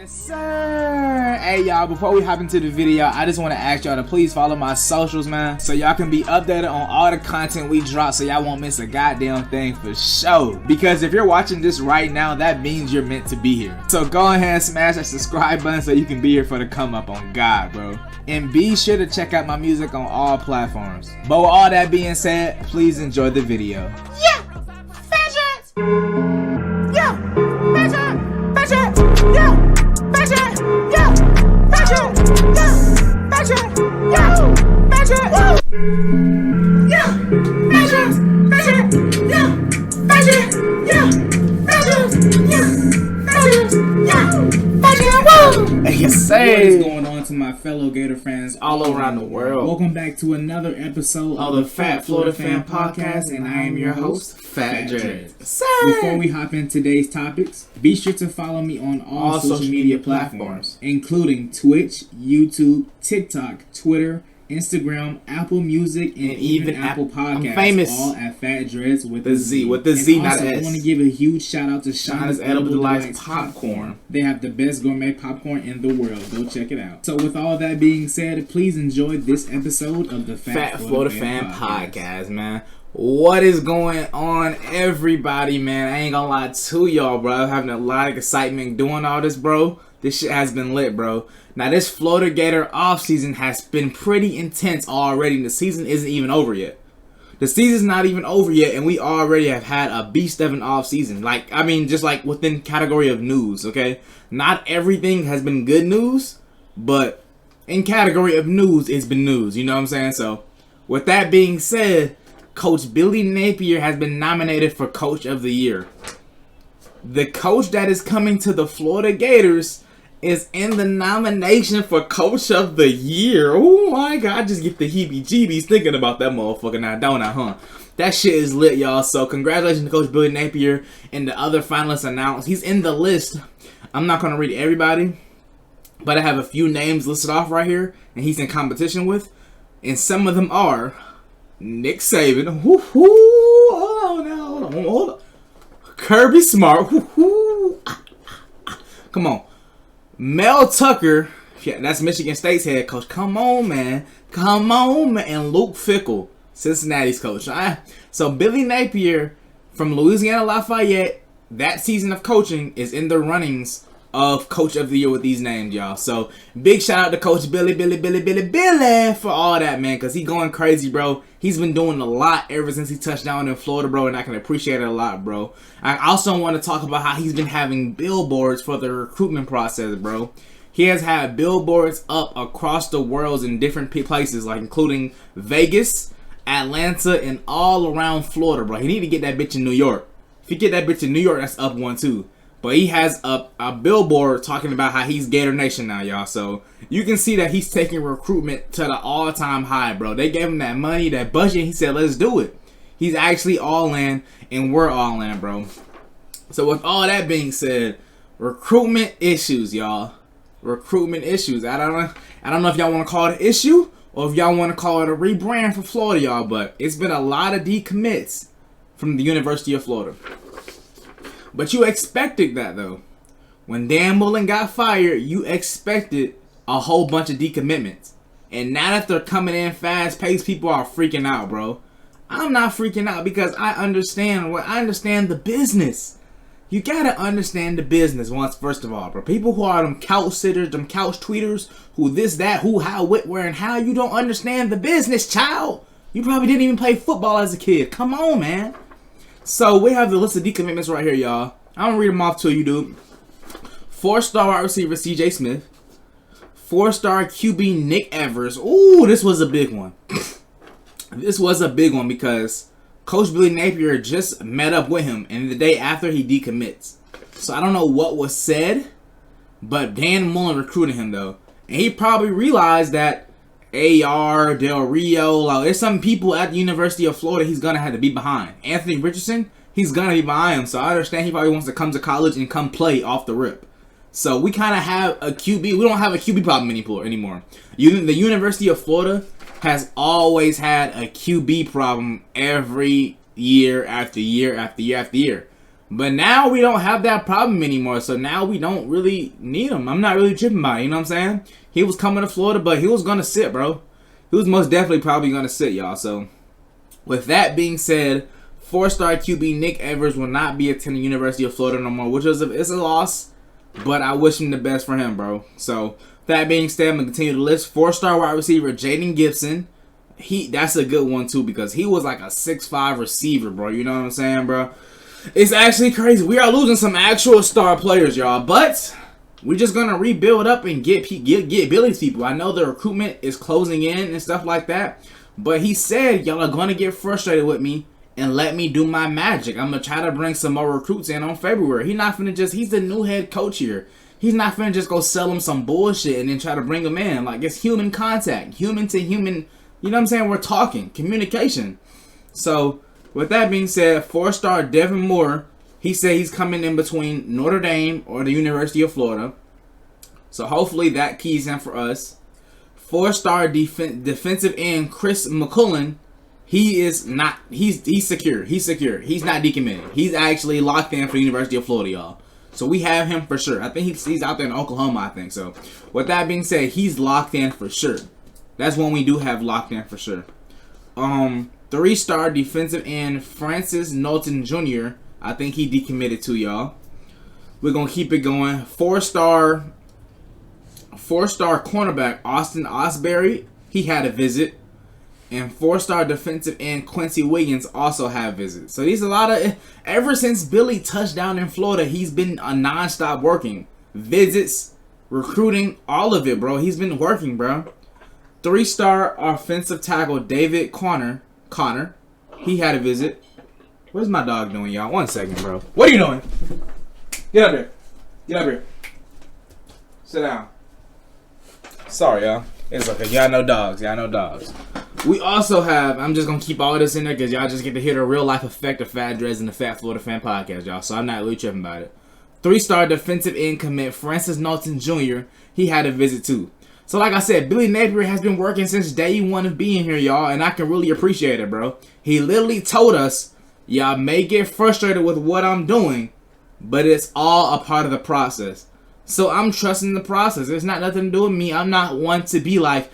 Yes, sir. Hey, y'all, before we hop into the video, I just want to ask y'all to please follow my socials, man, so y'all can be updated on all the content we drop, so y'all won't miss a goddamn thing for sure. Because if you're watching this right now, that means you're meant to be here. So go ahead and smash that subscribe button so you can be here for the come up on God, bro. And be sure to check out my music on all platforms. But with all that being said, please enjoy the video. Yeah! FatDreadz! Yeah! FatDreadz! FatDreadz! Yeah! FatDreadz! Yeah! FatDreadz! Yeah! FatDreadz! Yeah! FatDreadz! Woo! Yeah! FatDreadz! FatDreadz! Yeah! FatDreadz! Yeah! FatDreadz! Yeah! FatDreadz! Yeah! FatDreadz! Woo! Yes, sir. What is going on to my fellow Gator fans All around the world. Welcome back to another episode of the FatFloridaFan Podcast, and I am your host, FatDreadz. Before we hop into today's topics, be sure to follow me on all social media platforms, including Twitch, YouTube, TikTok, Twitter, Instagram, Apple Music, and even Apple Podcasts. I'm famous. All at FatDreadz with The Z, with the Z, not S. I want to give a huge shout out to Shauna's Edible Delights Delights Popcorn. They have the best gourmet popcorn in the world. Go check it out. So with all that being said, please enjoy this episode of the FatFloridaFan Podcast, man. What is going on, everybody, man? I ain't gonna lie to y'all, bro. I'm having a lot of excitement doing all this, bro. This shit has been lit, bro. Now, this Florida Gator offseason has been pretty intense already. The season isn't even over yet. The season's not even over yet, and we already have had a beast of an offseason. Like, I mean, just like within category of news, okay? Not everything has been good news, but in category of news, it's been news. You know what I'm saying? So, with that being said, Coach Billy Napier has been nominated for Coach of the Year. The coach that is coming to the Florida Gators is in the nomination for Coach of the Year. Oh my God, I just get the heebie-jeebies thinking about that motherfucker now, don't I, huh? That shit is lit, y'all. So congratulations to Coach Billy Napier and the other finalists announced. He's in the list. I'm not going to read everybody, but I have a few names listed off right here, and he's in competition with. And some of them are Nick Saban. Hold on. Kirby Smart. Come on. Mel Tucker, yeah, that's Michigan State's head coach. Come on, man. And Luke Fickell, Cincinnati's coach. So Billy Napier from Louisiana Lafayette, that season of coaching is in the runnings of Coach of the Year with these names, y'all. So big shout out to Coach Billy for all that, man, because he's going crazy, bro. He's been doing a lot ever since he touched down in Florida, bro, and I can appreciate it a lot, bro. I also want to talk about how he's been having billboards for the recruitment process, bro. He has had billboards up across the world in different places, like including Vegas, Atlanta, and all around Florida, bro. He need to get that bitch in New York. If you get that bitch in New York, that's up one, too. But he has a billboard talking about how he's Gator Nation now, y'all. So you can see that he's taking recruitment to the all-time high, bro. They gave him that money, that budget. He said, let's do it. He's actually all in, and we're all in, bro. So with all that being said, recruitment issues, y'all. Recruitment issues. I don't know if y'all want to call it an issue or if y'all want to call it a rebrand for Florida, y'all. But it's been a lot of decommits from the University of Florida. But you expected that, though. When Dan Mullen got fired, you expected a whole bunch of decommitments. And now that they're coming in fast-paced, people are freaking out, bro. I'm not freaking out because I understand the business. You gotta understand the business once, first of all, bro. People who are them couch sitters, them couch tweeters, who this, that, who, how, what, where, and how, you don't understand the business, child. You probably didn't even play football as a kid. Come on, man. So, we have the list of decommitments right here, y'all. I'm going to read them off to you, dude. 4-star wide receiver C.J. Smith. 4-star QB Nick Evers. Ooh, this was a big one. This was a big one because Coach Billy Napier just met up with him, and the day after he decommits. So, I don't know what was said, but Dan Mullen recruited him, though. And he probably realized that AR, Del Rio, there's some people at the University of Florida he's going to have to be behind. Anthony Richardson, he's going to be behind him. So I understand he probably wants to come to college and come play off the rip. So we kind of have a QB. We don't have a QB problem anymore. The University of Florida has always had a QB problem every year after year after year after year. But now we don't have that problem anymore. So now we don't really need him. I'm not really tripping about it. You know what I'm saying? He was coming to Florida, but he was going to sit, bro. He was most definitely probably going to sit, y'all. So with that being said, 4-star QB Nick Evers will not be attending University of Florida no more, which is a loss. But I wish him the best for him, bro. So that being said, I'm going to continue the list. 4-star wide receiver Jaden Gibson. That's a good one, too, because he was like a 6'5" receiver, bro. You know what I'm saying, bro? It's actually crazy. We are losing some actual star players, y'all. But we're just going to rebuild up and get Billy's people. I know the recruitment is closing in and stuff like that. But he said, y'all are going to get frustrated with me and let me do my magic. I'm going to try to bring some more recruits in on February. He's the new head coach here. He's not finna just go sell him some bullshit and then try to bring him in. Like, it's human contact. Human to human. You know what I'm saying? We're talking. Communication. So, with that being said, 4-star Devin Moore, he said he's coming in between Notre Dame or the University of Florida. So, hopefully that keys in for us. 4-star defensive end Chris McCullen, he's secure. He's secure. He's not decommitted. He's actually locked in for the University of Florida, y'all. So we have him for sure. I think he's out there in Oklahoma, I think. So with that being said, he's locked in for sure. That's one we do have locked in for sure. 3-star defensive end Francis Knowlton Jr. I think he decommitted too, y'all. We're going to keep it going. 4-star cornerback Austin Osbury, he had a visit. And 4-star defensive end Quincy Williams also had visits. So these a lot of, ever since Billy touched down in Florida, he's been a nonstop working. Visits, recruiting, all of it, bro. He's been working, bro. 3-star offensive tackle David Connor, he had a visit. What's my dog doing, y'all? 1 second, bro. What are you doing? Get up here. Get up here. Sit down. Sorry, y'all. It's okay. Y'all know dogs. We also have, I'm just going to keep all of this in there because y'all just get to hear the real life effect of FatDreadz and the Fat Florida Fan Podcast, y'all. So I'm not really tripping about it. 3-star defensive end commit Francis Knowlton Jr., he had a visit too. So like I said, Billy Napier has been working since day one of being here, y'all. And I can really appreciate it, bro. He literally told us, y'all may get frustrated with what I'm doing, but it's all a part of the process. So I'm trusting the process. It's not nothing to do with me. I'm not one to be like,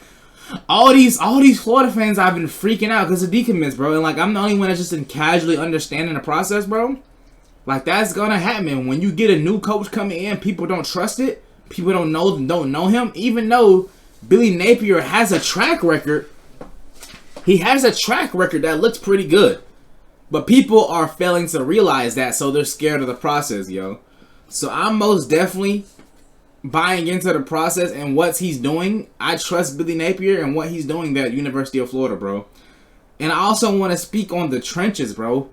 all these Florida fans I've been freaking out because of decommits, bro. And like I'm the only one that's just been casually understanding the process, bro. Like that's gonna happen when you get a new coach coming in. People don't trust it. People don't know him. Even though Billy Napier has a track record, he has a track record that looks pretty good. But people are failing to realize that, so they're scared of the process, yo. So I'm most definitely buying into the process and what he's doing. I trust Billy Napier and what he's doing there at University of Florida, bro. And I also want to speak on the trenches, bro.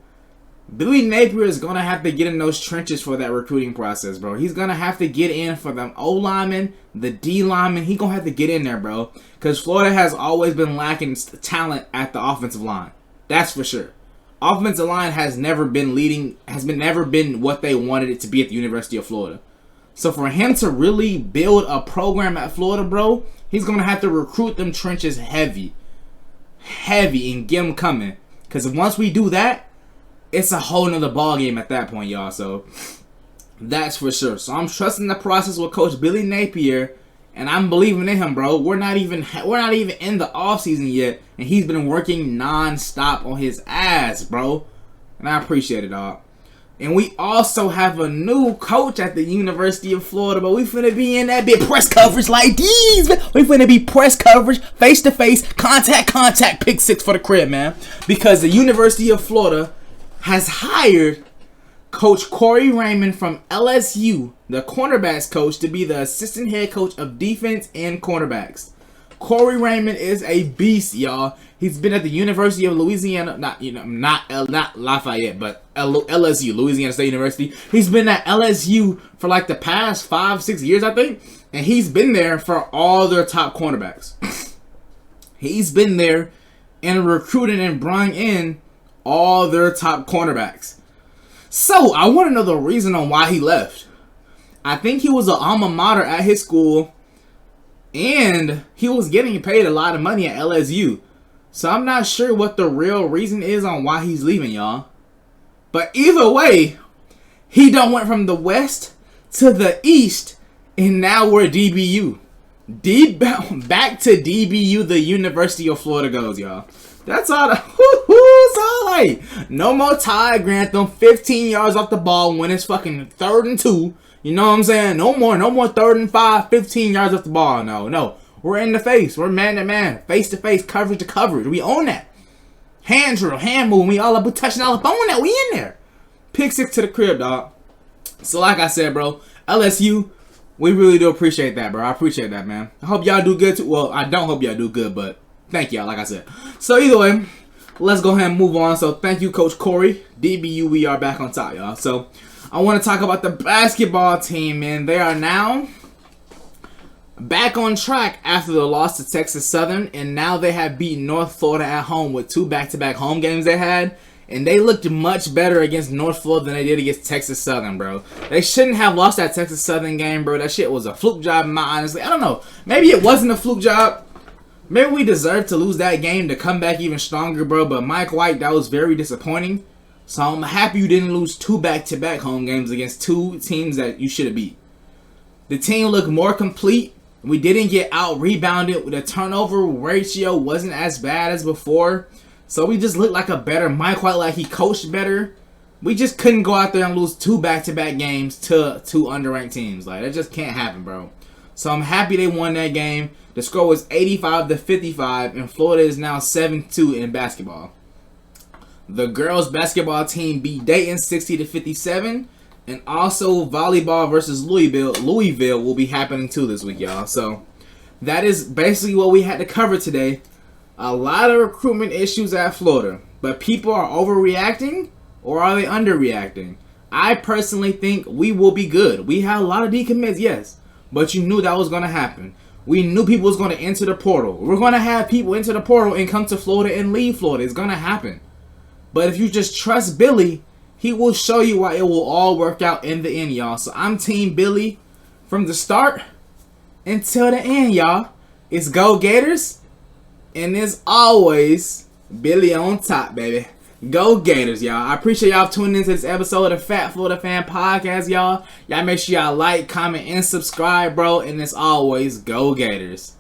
Billy Napier is going to have to get in those trenches for that recruiting process, bro. He's going to have to get in for them O-linemen, the D-linemen. He's going to have to get in there, bro. Because Florida has always been lacking talent at the offensive line. That's for sure. Offensive line has never been what they wanted it to be at the University of Florida. So for him to really build a program at Florida, bro, he's going to have to recruit them trenches heavy, and get them coming. Because once we do that, it's a whole nother ball game at that point, y'all. So that's for sure. So I'm trusting the process with Coach Billy Napier, and I'm believing in him, bro. We're not even in the offseason yet, and he's been working non-stop on his ass, bro. And I appreciate it, dog. And we also have a new coach at the University of Florida, but we finna be in that big press coverage like these. We finna be press coverage, face-to-face, contact, pick 6 for the crib, man. Because the University of Florida has hired Coach Corey Raymond from LSU, the cornerbacks coach, to be the assistant head coach of defense and cornerbacks. Corey Raymond is a beast, y'all. He's been at the University of Louisiana, not Lafayette, but LSU, Louisiana State University. He's been at LSU for like the past 5-6 years, I think, and he's been there for all their top cornerbacks. He's been there and recruited and brought in all their top cornerbacks. So I want to know the reason on why he left. I think he was an alma mater at his school, and he was getting paid a lot of money at LSU. So I'm not sure what the real reason is on why he's leaving, y'all. But either way, He done went from the West to the East, and now we're DBU. Back to DBU, the University of Florida goes, y'all. That's all it's all like. No more Ty Grantham, 15 yards off the ball when it's fucking 3rd and 2. You know what I'm saying? No more 3rd and 5, 15 yards off the ball. No. We're in the face. We're man to man, face to face, coverage to coverage. We own that. Hand drill, hand move. We all up, we touching all up on that. We in there. Pick 6 to the crib, dog. So like I said, bro, LSU, we really do appreciate that, bro. I appreciate that, man. I hope y'all do good too. Well, I don't hope y'all do good, but thank y'all, like I said. So either way, let's go ahead and move on. So thank you, Coach Corey. DBU, we are back on top, y'all. So I want to talk about the basketball team, man. They are now back on track after the loss to Texas Southern, and now they have beaten North Florida at home with 2 back-to-back home games they had, and they looked much better against North Florida than they did against Texas Southern, bro. They shouldn't have lost that Texas Southern game, bro. That shit was a fluke job, in my honestly. I don't know. Maybe it wasn't a fluke job. Maybe we deserved to lose that game to come back even stronger, bro. But Mike White, that was very disappointing. So I'm happy you didn't lose 2 back-to-back home games against 2 teams that you should have beat. The team looked more complete. We didn't get out-rebounded. The turnover ratio wasn't as bad as before. So we just looked like a better Mike White, like he coached better. We just couldn't go out there and lose 2 back-to-back games to 2 underranked teams. Like, that just can't happen, bro. So I'm happy they won that game. The score was 85-55, and Florida is now 7-2 in basketball. The girls' basketball team beat Dayton 60-57. And also, volleyball versus Louisville will be happening too this week, y'all. So, that is basically what we had to cover today. A lot of recruitment issues at Florida. But people are overreacting, or are they underreacting? I personally think we will be good. We had a lot of decommits, yes. But you knew that was going to happen. We knew people was going to enter the portal. We're going to have people enter the portal and come to Florida and leave Florida. It's going to happen. But if you just trust Billy, he will show you why it will all work out in the end, y'all. So I'm Team Billy from the start until the end, y'all. It's Go Gators. And as always, Billy on top, baby. Go Gators, y'all. I appreciate y'all tuning into this episode of Fat Florida Fan Podcast, y'all. Y'all make sure y'all like, comment, and subscribe, bro. And as always, Go Gators.